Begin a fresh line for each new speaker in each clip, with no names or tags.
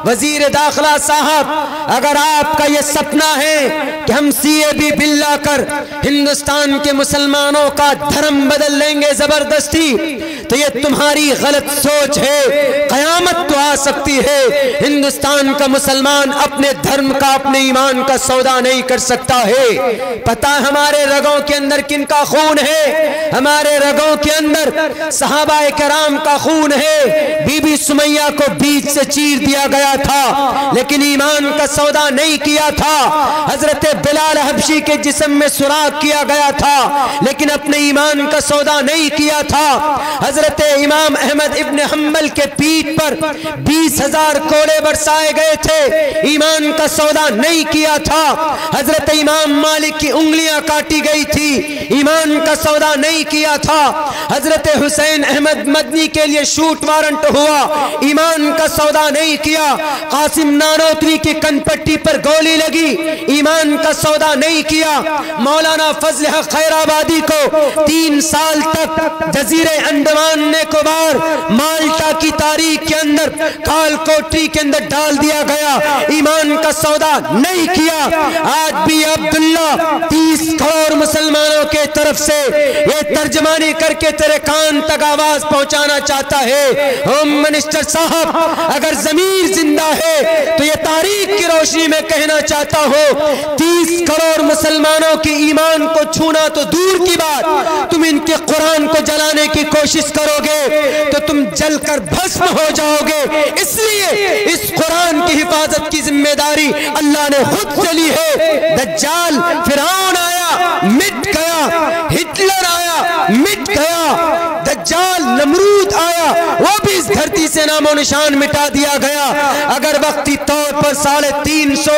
वजीर दाखिला साहब, अगर आपका ये सपना है कि हम CAB बिल लाकर हिंदुस्तान के मुसलमानों का धर्म बदल लेंगे जबरदस्ती, तो ये तुम्हारी गलत सोच है। कयामत तो आ सकती है, हिंदुस्तान का मुसलमान अपने धर्म का, अपने ईमान का सौदा नहीं कर सकता है। पता है हमारे रगों के अंदर किनका खून है? हमारे रगों के अंदर सहाबाए किराम का खून है। बीबी सुमैया को बीच से चीर दिया गया था, लेकिन ईमान का सौदा नहीं किया था। हजरत बिलाल हबशी के जिस्म में सुराख किया गया था, लेकिन अपने ईमान का सौदा नहीं किया था। हजरत इमाम अहमद इब्न हम्बल के पीठ पर 20,000 कोड़े बरसाए गए थे, ईमान का सौदा नहीं किया था। हजरत इमाम मालिक की उंगलियां काटी गई थी, ईमान का सौदा नहीं किया था। हजरत हुसैन अहमद मदनी के लिए शूट वारंट हुआ, ईमान का सौदा नहीं किया। कासिम नानोतवी की कनपट्टी पर गोली लगी, ईमान का सौदा नहीं किया। मौलाना फजल हक खैराबादी को 3 साल तक जजीरे अंडमान निकोबार माल्टा की तारीख के अंदर काल कोठरी के अंदर डाल दिया गया, ईमान का सौदा नहीं किया। आज भी अब्दुल्ला 30 करोड़ मुसलमानों के तरफ से ये तर्जमानी करके तेरे कान तक आवाज पहुंचाना चाहता है। होम मिनिस्टर साहब, अगर जमीर जिंदा है तो ये तारीख की रोशनी में कहना चाहता हूं, 30 करोड़ मुसलमानों के ईमान को छूना तो दूर की बात, तुम इनके कुरान को जलाने की कोशिश करोगे तो तुम जलकर भस्म हो जाओगे। इसलिए इस कुरान की हिफाजत की जिम्मेदारी अल्लाह ने खुद चली है। दज्जाल फिरौन आया, मिट गया। हिटलर आया, मिट गया। दज्जाल नमरूद आया, वो भी इस धरती से नामो निशान मिटा दिया गया। अगर वक्ती तौर पर 350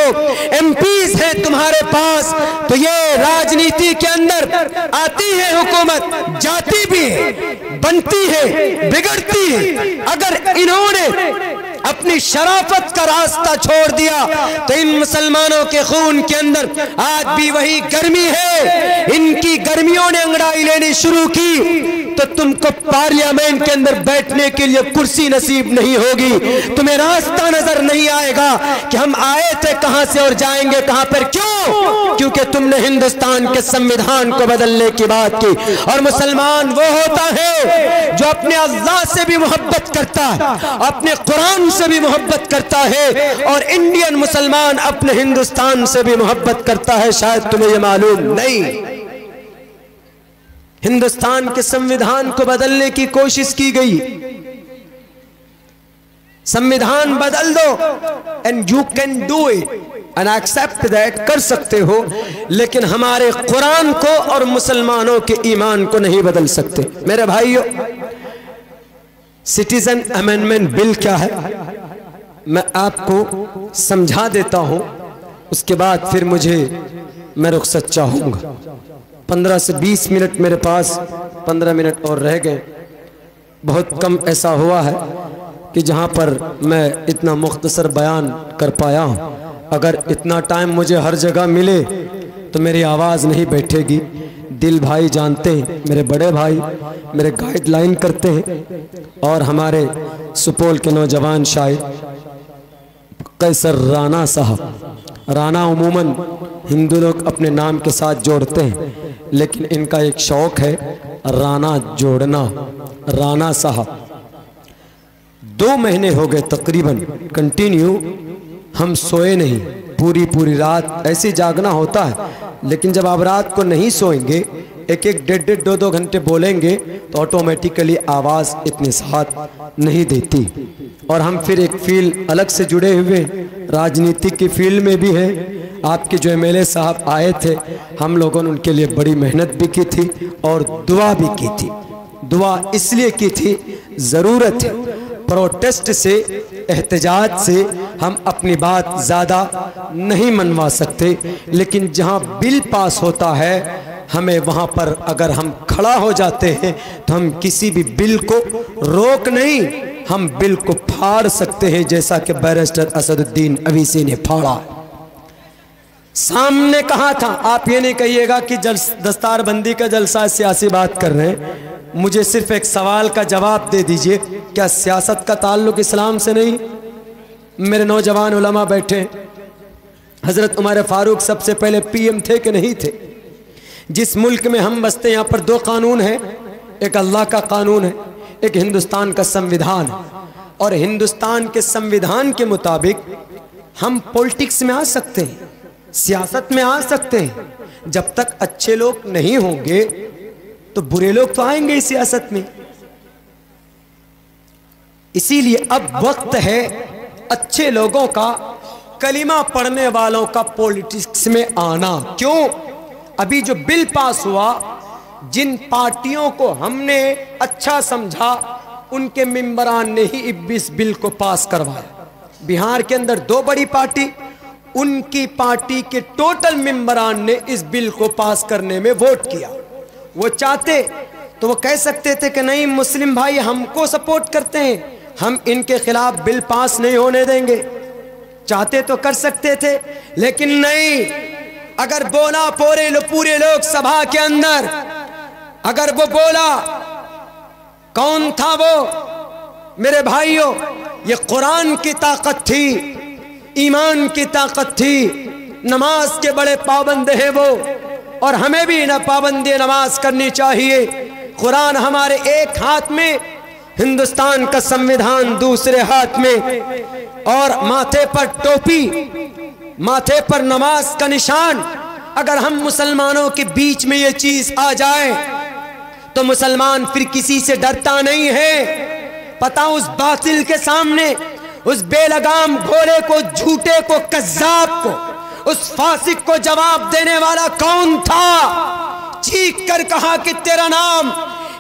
MPs हैं तुम्हारे पास, तो ये राजनीति के अंदर आती है हुकूमत, जाती भी है, बनती है, बिगड़ती है। अगर इन्होंने अपनी शराफत का रास्ता छोड़ दिया तो इन मुसलमानों के खून के अंदर आज भी वही गर्मी है। इनकी गर्मियों ने अंगड़ाई लेनी शुरू की तो तुमको पार्लियामेंट के अंदर बैठने के लिए कुर्सी नसीब नहीं होगी। तुम्हें रास्ता नजर नहीं आएगा कि हम आए थे कहां से और जाएंगे कहां पर। क्यों? क्योंकि तुमने हिंदुस्तान के संविधान को बदलने की बात की। और मुसलमान वो होता है जो अपने अल्लाह से भी मोहब्बत करता है, अपने कुरान से भी मोहब्बत करता है, और इंडियन मुसलमान अपने हिंदुस्तान से भी मोहब्बत करता है। शायद तुम्हें यह मालूम नहीं। हिंदुस्तान के संविधान को बदलने की कोशिश की गई। संविधान बदल दो and you can do it and accept that, कर सकते हो, लेकिन हमारे कुरान को और मुसलमानों के ईमान को नहीं बदल सकते। मेरे भाइयों, सिटीजन अमेंडमेंट बिल क्या है मैं आपको समझा देता हूं, उसके बाद फिर मैं रुखसत चाहूंगा। 15 से 20 मिनट मेरे पास, 15 मिनट और रह गए। बहुत कम ऐसा हुआ है कि जहां पर मैं इतना मुख्तसर बयान कर पाया हूं। अगर इतना टाइम मुझे हर जगह मिले तो मेरी आवाज़ नहीं बैठेगी। दिल भाई जानते हैं, मेरे बड़े भाई मेरे गाइडलाइन करते हैं, और हमारे सुपौल के नौजवान शायर कैसर राणा साहब। राणा उमूमन हिंदू लोग अपने नाम के साथ जोड़ते हैं, लेकिन इनका एक शौक है राणा जोड़ना। राणा साहब 2 महीने हो गए तकरीबन कंटिन्यू हम सोए नहीं। पूरी रात ऐसे जागना होता है, लेकिन जब आप रात को नहीं सोएंगे, 1-1, 1.5, 2-2 घंटे बोलेंगे तो ऑटोमेटिकली आवाज़ इतनी साथ नहीं देती। और हम फिर एक फील्ड अलग से जुड़े हुए, राजनीतिक की फील्ड में भी है। आपके जो MLA साहब आए थे, हम लोगों ने उनके लिए बड़ी मेहनत भी की थी और दुआ भी की थी। दुआ इसलिए की थी, ज़रूरत है। प्रोटेस्ट से, एहतजाज से हम अपनी बात ज़्यादा नहीं मनवा सकते, लेकिन जहां बिल पास होता है हमें वहां पर अगर हम खड़ा हो जाते हैं तो हम किसी भी बिल को रोक नहीं, हम बिल को फाड़ सकते हैं, जैसा कि बैरिस्टर असदुद्दीन अवीसी ने फाड़ा। सामने कहा था, आप ये नहीं कहिएगा कि दस्तारबंदी का जलसा सियासी बात कर रहे हैं। मुझे सिर्फ एक सवाल का जवाब दे दीजिए, क्या सियासत का ताल्लुक इस्लाम से नहीं? मेरे नौजवान उलमा बैठे, हजरत उमर फारूक सबसे पहले पीएम थे कि नहीं थे? जिस मुल्क में हम बसते यहाँ पर दो कानून हैं, एक अल्लाह का कानून है, एक हिंदुस्तान का संविधान है। और हिंदुस्तान के संविधान के मुताबिक हम पॉलिटिक्स में आ सकते हैं, सियासत में आ सकते हैं। जब तक अच्छे लोग नहीं होंगे तो बुरे लोग तो आएंगे इस सियासत में। इसीलिए अब वक्त है अच्छे लोगों का, कलिमा पढ़ने वालों का पॉलिटिक्स में आना। क्यों? अभी जो बिल पास हुआ, जिन पार्टियों को हमने अच्छा समझा उनके मेंबरान ने ही इस बिल को पास करवाया। बिहार के अंदर दो बड़ी पार्टी, उनकी पार्टी के टोटल मेंबरान ने इस बिल को पास करने में वोट किया। वो चाहते तो वो कह सकते थे कि नहीं, मुस्लिम भाई हमको सपोर्ट करते हैं, हम इनके खिलाफ बिल पास नहीं होने देंगे। चाहते तो कर सकते थे, लेकिन नहीं। अगर बोला पूरे लोकसभा के अंदर, अगर वो बोला, कौन था वो मेरे भाइयों? ये कुरान की ताकत थी, ईमान की ताकत थी। नमाज के बड़े पाबंद हैं वो, और हमें भी ना पाबंदी नमाज करनी चाहिए। कुरान हमारे एक हाथ में, हिंदुस्तान का संविधान दूसरे हाथ में, और माथे पर टोपी, माथे पर नमाज का निशान। अगर हम मुसलमानों के बीच में ये चीज आ जाए तो मुसलमान फिर किसी से डरता नहीं है। पता उस बातिल के सामने, उस बेलगाम घोड़े को, झूठे को, कज़्ज़ाब को, उस फासिक को जवाब देने वाला कौन था? चीख कर कहा कि तेरा नाम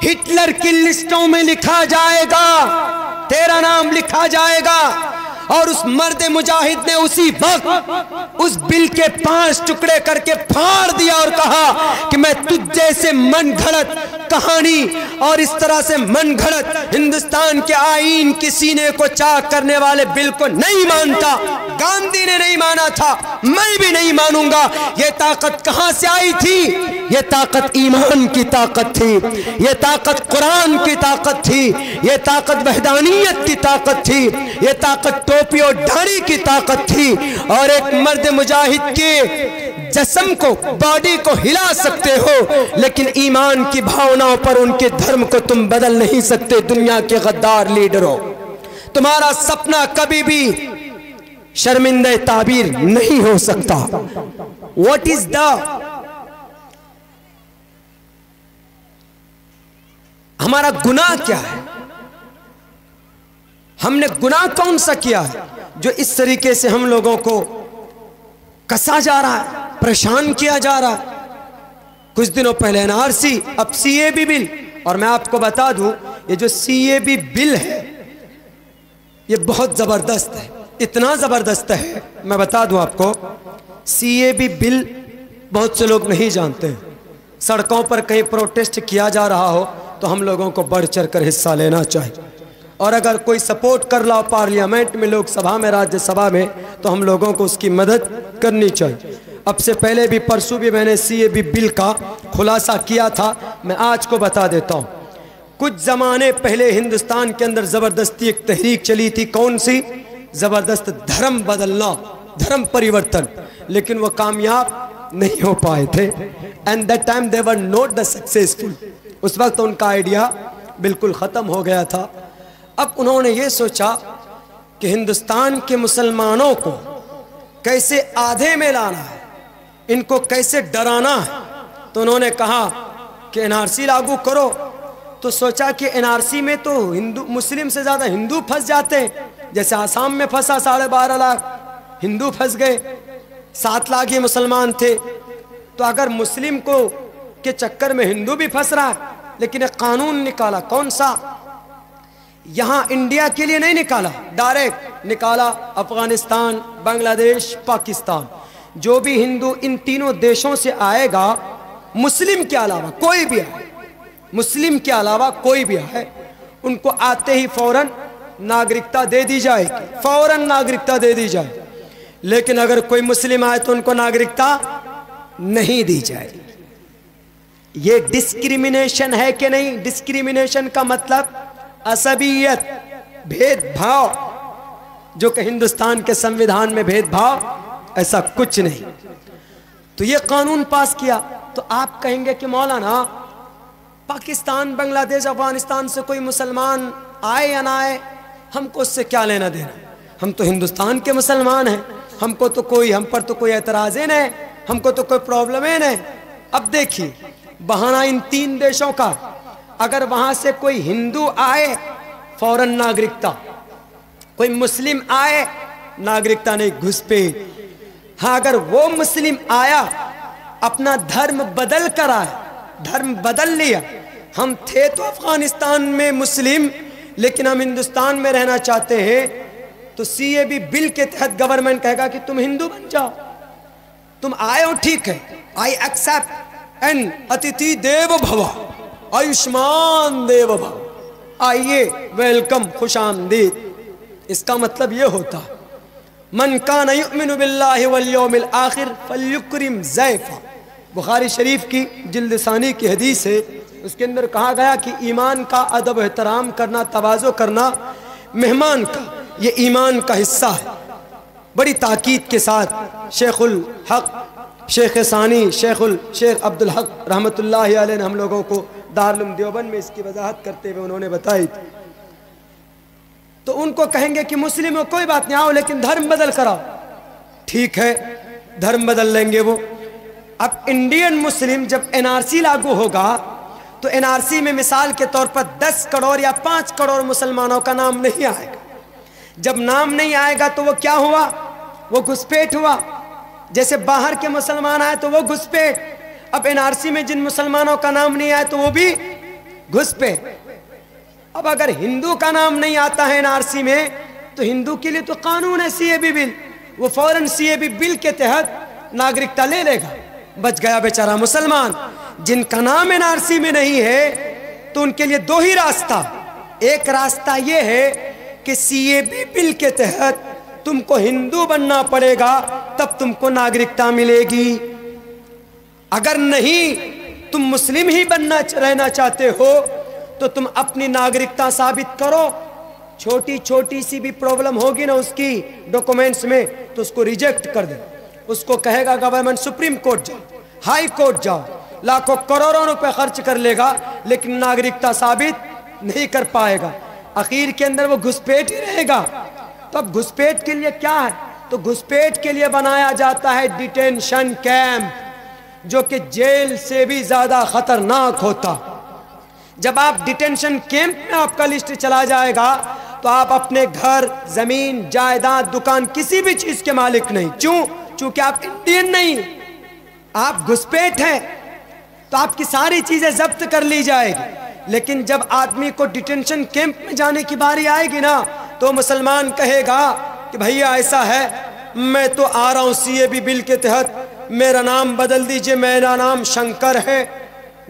हिटलर की लिस्टों में लिखा जाएगा, तेरा नाम लिखा जाएगा। और उस मर्द मुजाहिद ने उसी वक्त उस बिल के 5 टुकड़े करके फाड़ दिया और कहा कि मैं तुझ जैसे मन घड़त कहानी और इस तरह से मन घड़त हिंदुस्तान के आईन की सीने को चाक करने वाले बिल को नहीं मानता। गांधी ने नहीं माना था, मैं भी नहीं मानूंगा। ये ताकत कहां से आई थी? ये ताकत ईमान की ताकत थी, ये ताकत कुरान की ताकत थी, ये ताकत वहदानियत की ताकत थी, ये ताकत टोपी और दाढ़ी की ताकत थी। और एक मर्द मुजाहिद के जिस्म को, बॉडी को हिला सकते हो, लेकिन ईमान की भावनाओं पर, उनके धर्म को तुम बदल नहीं सकते। दुनिया के गद्दार लीडरों, तुम्हारा सपना कभी भी शर्मिंदा ताबीर नहीं हो सकता। व्हाट इज द, हमारा गुनाह क्या है? हमने गुनाह कौन सा किया है जो इस तरीके से हम लोगों को कसा जा रहा है, परेशान किया जा रहा है? कुछ दिनों पहले एनआरसी, अब सीएबी बिल। और मैं आपको बता दूं, ये जो सीएबी बिल है ये बहुत जबरदस्त है, इतना जबरदस्त है, मैं बता दूं आपको। सीएबी बिल बहुत से लोग नहीं जानते हैं। सड़कों पर कहीं प्रोटेस्ट किया जा रहा हो तो हम लोगों को बढ़ चढ़ कर हिस्सा लेना चाहिए। और अगर कोई सपोर्ट कर रहा हो पार्लियामेंट में, लोकसभा में, राज्यसभा में, तो हम लोगों को उसकी मदद करनी चाहिए। अब से पहले भी, परसों भी मैंने सीएबी बिल का खुलासा किया था, मैं आज को बता देता हूँ। कुछ ज़माने पहले हिंदुस्तान के अंदर ज़बरदस्ती एक तहरीक चली थी। कौन सी? ज़बरदस्त धर्म बदलना, धर्म परिवर्तन, लेकिन वो कामयाब नहीं हो पाए थे। And that time they were not the successful. उस वक्त उनका आइडिया बिल्कुल ख़त्म हो गया था। अब उन्होंने ये सोचा कि हिंदुस्तान के मुसलमानों को कैसे आधे में लाना है, इनको कैसे डराना है। तो उन्होंने कहा कि एनआरसी लागू करो। तो सोचा कि एनआरसी में तो हिंदू, मुस्लिम से ज़्यादा हिंदू फंस जाते हैं। जैसे आसाम में फंसा 12.5 लाख हिंदू फंस गए, 7 लाख ही मुसलमान थे। तो अगर मुस्लिम को के चक्कर में हिंदू भी फंस रहा है, लेकिन एक कानून निकाला। कौन सा? यहाँ इंडिया के लिए नहीं निकाला, डायरेक्ट निकाला अफगानिस्तान, बांग्लादेश, पाकिस्तान। जो भी हिंदू इन तीनों देशों से आएगा, मुस्लिम के अलावा कोई भी आए, मुस्लिम के अलावा कोई भी आए, उनको आते ही फौरन नागरिकता दे दी जाएगी, फौरन नागरिकता दे दी जाए। लेकिन अगर कोई मुस्लिम आए तो उनको नागरिकता नहीं दी जाएगी। ये डिस्क्रिमिनेशन है कि नहीं? डिस्क्रिमिनेशन का मतलब असबियत, भेदभाव। जो कि हिंदुस्तान के संविधान में भेदभाव ऐसा कुछ नहीं। तो ये कानून पास किया। तो आप कहेंगे कि मौलाना पाकिस्तान, बांग्लादेश, अफगानिस्तान से कोई मुसलमान आए या ना आए, हमको उससे क्या लेना देना, हम तो हिंदुस्तान के मुसलमान हैं, हम पर तो कोई एतराज़ ही नहीं, हमको तो कोई प्रॉब्लम ही नहीं। अब देखिए बहाना इन 3 देशों का, अगर वहां से कोई हिंदू आए फौरन नागरिकता, कोई मुस्लिम आए नागरिकता नहीं, घुसपैठ। हाँ, अगर वो मुस्लिम आया अपना धर्म बदल कर आया, धर्म बदल लिया, हम थे तो अफगानिस्तान में मुस्लिम लेकिन हम हिंदुस्तान में रहना चाहते हैं, तो CAB बिल के तहत गवर्नमेंट कहेगा कि तुम हिंदू बन जाओ, तुम आए हो ठीक है, आई एक्सेप्ट एंड अतिथि देव भव, आयुष्मान देव भव, आइए, वेलकम, खुशामदीद। इसका मतलब ये होता मन कान युमिनु बिल्लाहि वल यौमिल आखिर फल्युक्रिम ज़ैफ़ा। बुखारी शरीफ की जिल्द सानी की हदीस है, उसके अंदर कहा गया कि ईमान का अदब एहतराम करना, तवाज़ो करना मेहमान का, ये ईमान का हिस्सा है। बड़ी ताकीद के साथ शेखुल हक, शेख सानी, शेख अब्दुल हक रहमतुल्लाहि अलैह ने हम लोगों को दारुल देवबंद में इसकी वजाहत करते हुए उन्होंने बताई। तो उनको कहेंगे कि मुस्लिम हो कोई बात नहीं, आओ लेकिन धर्म बदल कराओ, ठीक है, धर्म बदल लेंगे वो। अब इंडियन मुस्लिम जब NRC लागू होगा तो NRC में मिसाल के तौर पर 10 करोड़ या 5 करोड़ मुसलमानों का नाम नहीं आएगा। जब नाम नहीं आएगा तो वो क्या हुआ, वो घुसपैठ हुआ। जैसे बाहर के मुसलमान आए तो वो घुसपैठ, अब NRC में जिन मुसलमानों का नाम नहीं आया तो वो भी घुसपैठ। अब अगर हिंदू का नाम नहीं आता है NRC में तो हिंदू के लिए तो कानून है CAB बिल, वो फौरन CAB बिल के तहत नागरिकता ले लेगा, बच गया बेचारा मुसलमान। जिनका नाम NRC में नहीं है तो उनके लिए 2 ही रास्ता, एक रास्ता ये है कि CAB बिल के तहत तुमको हिंदू बनना पड़ेगा तब तुमको नागरिकता मिलेगी, अगर नहीं तुम मुस्लिम ही रहना चाहते हो तो तुम अपनी नागरिकता साबित करो। छोटी छोटी सी भी प्रॉब्लम होगी ना उसकी डॉक्यूमेंट्स में तो उसको रिजेक्ट कर दे, उसको कहेगा गवर्नमेंट सुप्रीम कोर्ट जाओ, हाई कोर्ट जाओ, लाखों करोड़ों रुपए खर्च कर लेगा लेकिन नागरिकता साबित नहीं कर पाएगा, आखिर के अंदर वो घुसपैठ ही रहेगा। तो अब घुसपैठ के लिए क्या है, तो घुसपैठ के लिए बनाया जाता है डिटेंशन कैंप, जो कि जेल से भी ज्यादा खतरनाक होता। जब आप डिटेंशन कैंप में आपका लिस्ट चला जाएगा तो आप अपने घर, जमीन, जायदाद, दुकान, किसी भी चीज के मालिक नहीं। क्यों? चूंकि आप इंडियन नहीं, आप घुसपैठ हैं, तो आपकी सारी चीजें जब्त कर ली जाएगी। लेकिन जब आदमी को डिटेंशन कैंप में जाने की बारी आएगी ना तो मुसलमान कहेगा कि भैया ऐसा है, मैं तो आ रहा हूं CAB बिल के तहत, मेरा नाम बदल दीजिए, मेरा नाम शंकर है,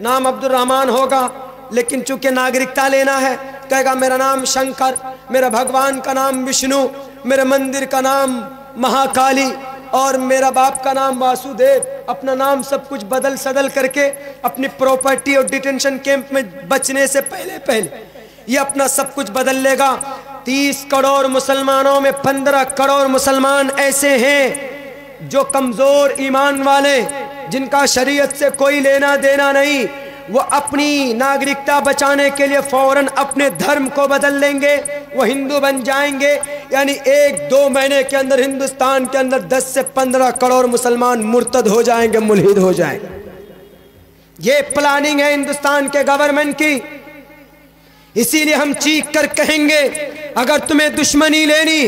नाम अब्दुल रहमान होगा, लेकिन चूंकि नागरिकता लेना है कहेगा मेरा नाम शंकर, मेरा भगवान का नाम विष्णु, मेरे मंदिर का नाम महाकाली और मेरा बाप का नाम वासुदेव। अपना नाम सब कुछ बदल सदल करके अपनी प्रॉपर्टी और डिटेंशन कैंप में बचने से पहले ये अपना सब कुछ बदल लेगा। 30 करोड़ मुसलमानों में 15 करोड़ मुसलमान ऐसे हैं जो कमजोर ईमान वाले, जिनका शरीयत से कोई लेना देना नहीं, वो अपनी नागरिकता बचाने के लिए फौरन अपने धर्म को बदल लेंगे, वो हिंदू बन जाएंगे। यानी 1-2 महीने के अंदर हिंदुस्तान के अंदर 10 से 15 करोड़ मुसलमान मुर्तद हो जाएंगे, मुल्हिद हो जाएंगे। ये प्लानिंग है हिंदुस्तान के गवर्नमेंट की। इसीलिए हम चीख कर कहेंगे, अगर तुम्हें दुश्मनी लेनी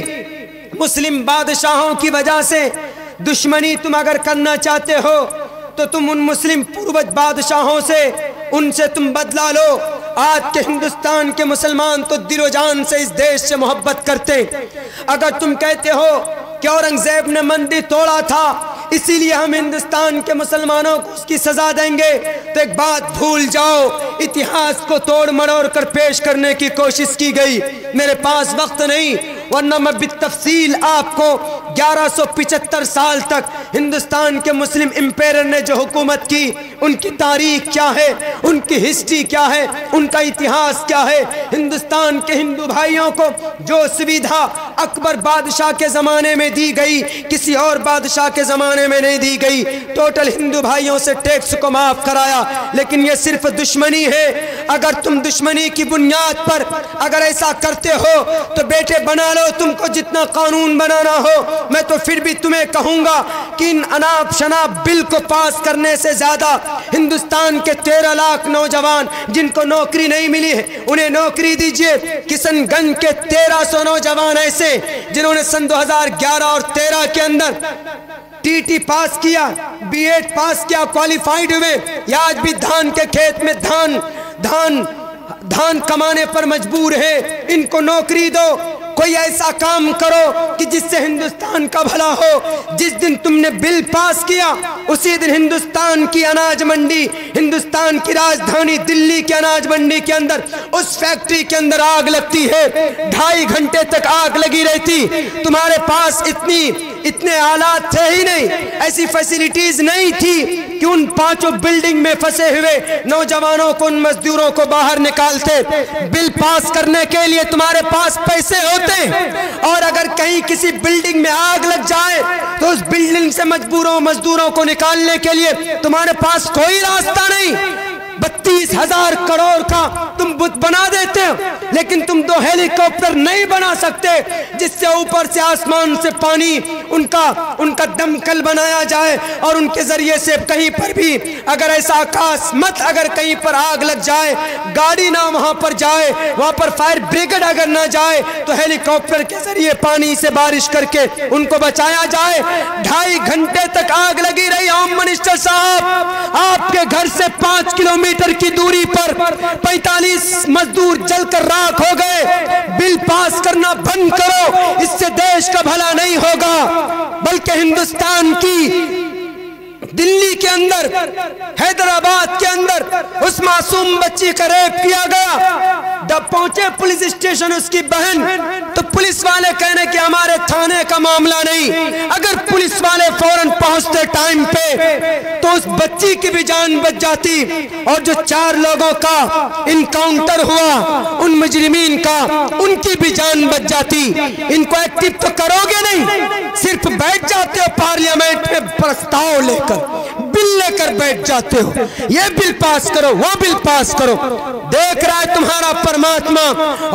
मुस्लिम बादशाहों की वजह से, दुश्मनी तुम अगर करना चाहते हो तो तुम उन मुस्लिम पूर्वज बादशाहों से, उनसे तुम बदला लो। आज के हिंदुस्तान के मुसलमान तो दिलो जान से इस देश से मोहब्बत करते। अगर तुम कहते हो कि औरंगजेब ने मंदिर तोड़ा था इसीलिए हम हिंदुस्तान के मुसलमानों को उसकी सजा देंगे, तो एक बात भूल जाओ, इतिहास को तोड़ मरोड़ कर पेश करने की कोशिश की गई। मेरे पास वक्त नहीं, वरना मैं बितफसील आपको 1175 साल तक हिंदुस्तान के मुस्लिम इंपेयर ने जो हुकूमत की, उनकी तारीख क्या है, उनकी हिस्ट्री क्या है, उनका इतिहास क्या है, हिंदुस्तान के हिंदू भाइयों को जो सुविधा अकबर बादशाह के ज़माने में दी गई, किसी और बादशाह के ज़माने में नहीं दी गई। टोटल हिंदू भाइयों से टैक्स को माफ़ कराया, लेकिन ये सिर्फ दुश्मनी है। अगर तुम दुश्मनी की बुनियाद पर अगर ऐसा करते हो तो बेटे बना लो तुमको जितना कानून बनाना हो। मैं तो फिर भी तुम्हें कहूँगा कि इन अनाप शनाप बिल को पास करने से ज़्यादा हिंदुस्तान के 13 लाख नौजवान जिनको नौकरी नहीं मिली है उन्हें नौकरी दीजिए। किशनगंज के 1300 नौजवान ऐसे जिन्होंने सन 2011 और 13 के अंदर टीटी पास किया, बीएड पास किया, क्वालिफाइड हुए, या आज भी धान के खेत में धान कमाने पर मजबूर है। इनको नौकरी दो, कोई ऐसा काम करो कि जिससे हिंदुस्तान का भला हो। जिस दिन तुमने बिल पास किया उसी दिन हिंदुस्तान की अनाज मंडी, हिंदुस्तान की राजधानी दिल्ली की अनाज मंडी के अंदर उस फैक्ट्री के अंदर आग लगती है। 2.5 घंटे तक आग लगी रहती। तुम्हारे पास इतने आलात थे ही नहीं, ऐसी फैसिलिटीज नहीं थी कि उन 5 बिल्डिंग में फंसे हुए नौजवानों को, उन मजदूरों को बाहर निकालते। बिल पास करने के लिए तुम्हारे पास पैसे होते, और अगर कहीं किसी बिल्डिंग में आग लग जाए तो उस बिल्डिंग से मजदूरों को निकालने के लिए तुम्हारे पास कोई रास्ता नहीं। 32,000 करोड़ का तुम बुत बना देते हो, लेकिन तुम 2 हेलीकॉप्टर नहीं बना सकते जिससे ऊपर से आसमान से पानी उनका दमकल बनाया जाए और उनके जरिए से कहीं पर भी अगर ऐसा अकस्मात अगर कहीं पर आग लग जाए, गाड़ी ना वहां पर जाए, वहां पर फायर ब्रिगेड अगर ना जाए तो हेलीकॉप्टर के जरिए पानी से बारिश करके उनको बचाया जाए। 2.5 घंटे तक आग लगी रही। होम मिनिस्टर साहब, आपके घर से 5 किलोमीटर की दूरी पर 45 मजदूर जलकर राख हो गए। बिल पास करना बंद करो, इससे देश का भला नहीं होगा, बल्कि हिंदुस्तान की दिल्ली के अंदर, हैदराबाद के अंदर उस मासूम बच्ची का रेप किया गया। जब पहुंचे पुलिस स्टेशन उसकी बहन, तो पुलिस वाले कहने कि हमारे थाने का मामला नहीं। अगर पुलिस वाले फौरन पहुंचते टाइम पे तो उस बच्ची की भी जान बच जाती। और जो 4 लोगों का इनकाउंटर हुआ, उन मुजरिमीन का, उनकी भी जान बच जाती। इनको एक्टिव तो करोगे नहीं, सिर्फ बैठ जाते हो पार्लियामेंट में प्रस्ताव लेकर, बिल लेकर बैठ जाते हो, ये बिल पास करो, वो बिल पास करो। देख रहा है तुम्हारा परमात्मा,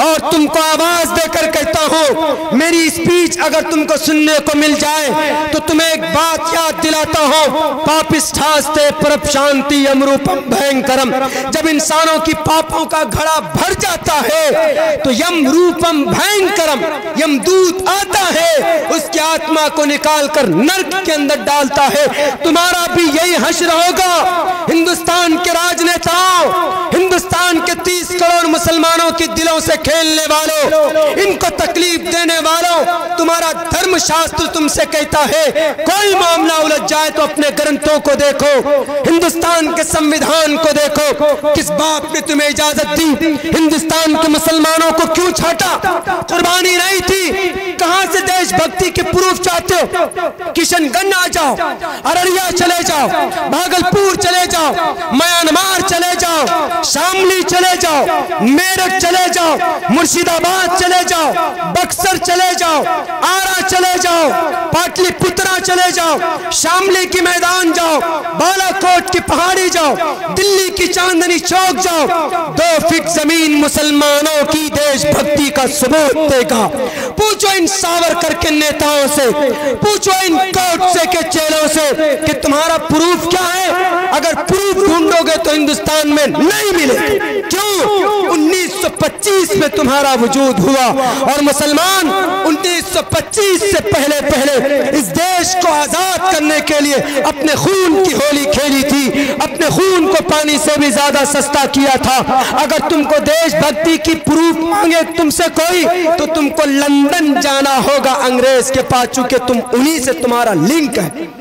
और तुमको आवाज देकर कहता हूं, मेरी स्पीच अगर तुमको सुनने को मिल जाए तो तुम्हें एक बात याद दिलाता हूं, पापिष्ठास्ते परप शांति यमरूपम भयंकरम। जब इंसानों की पापों का घड़ा भर जाता है तो यमरूपम भयंकरम, यमदूत आता है, उसकी आत्मा को निकालकर नर्क के अंदर डालता है। तुम्हारा भी यही हश्र होगा। हिंदुस्तान के राजनेताओं, हिंदुस्तान के 30 करोड़ मुसलमानों के दिलों से खेलने वालों, इनको तकलीफ देने वालों, तुम्हारा धर्मशास्त्र तुमसे कहता है कोई मामला उलझ जाए तो अपने ग्रंथों को देखो, हिंदुस्तान के संविधान को देखो। किस बाप ने तुम्हें इजाजत दी? हिंदुस्तान के मुसलमानों को क्यों छाटा? कुर्बानी नहीं थी? कहां से देशभक्ति के प्रूफ चाहते हो? किशनगंज आ जाओ, अररिया चले जाओ, भागलपुर चले जाओ, म्यांमार चले जाओ, शामली चले जाओ, मेरठ चले जाओ, मुर्शिदाबाद चले जाओ, बक्सर चले जाओ, आरा चले जाओ, पाटलिपुत्रा चले जाओ, शामली की मैदान जाओ, बालाकोट की पहाड़ी जाओ, दिल्ली की चांदनी चौक जाओ। 2 फीट जमीन मुसलमानों की देशभक्ति का सबूत देगा। पूछो इन सावरकर के नेताओं से, पूछो इन कोटसे के चेलों से कि तुम्हारा प्रूफ क्या है। अगर प्रूफ ढूंढोगे तो हिंदुस्तान में नहीं मिलेगा। क्यों? 1925 में तुम्हारा वजूद हुआ, और मुसलमान 1925 से पहले इस देश को आजाद करने के लिए अपने खून की होली खेली थी, अपने खून को पानी से भी ज्यादा सस्ता किया था। अगर तुमको देशभक्ति की प्रूफ मांगे तुमसे कोई, तो तुमको लंदन जाना होगा अंग्रेज के पास, चूंकि तुम उन्हीं से तुम्हारा लिंक है।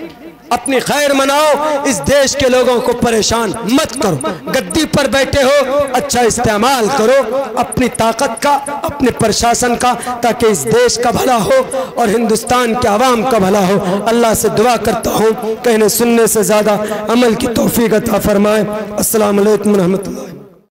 अपनी खैर मनाओ, इस देश के लोगों को परेशान मत करो। गद्दी पर बैठे हो, अच्छा इस्तेमाल करो अपनी ताकत का, अपने प्रशासन का, ताकि इस देश का भला हो और हिंदुस्तान के आवाम का भला हो। अल्लाह से दुआ करता हूँ कहने सुनने से ज़्यादा अमल की तौफीक अता फरमाए। अस्सलाम वालेकुम रहमतुल्लाह।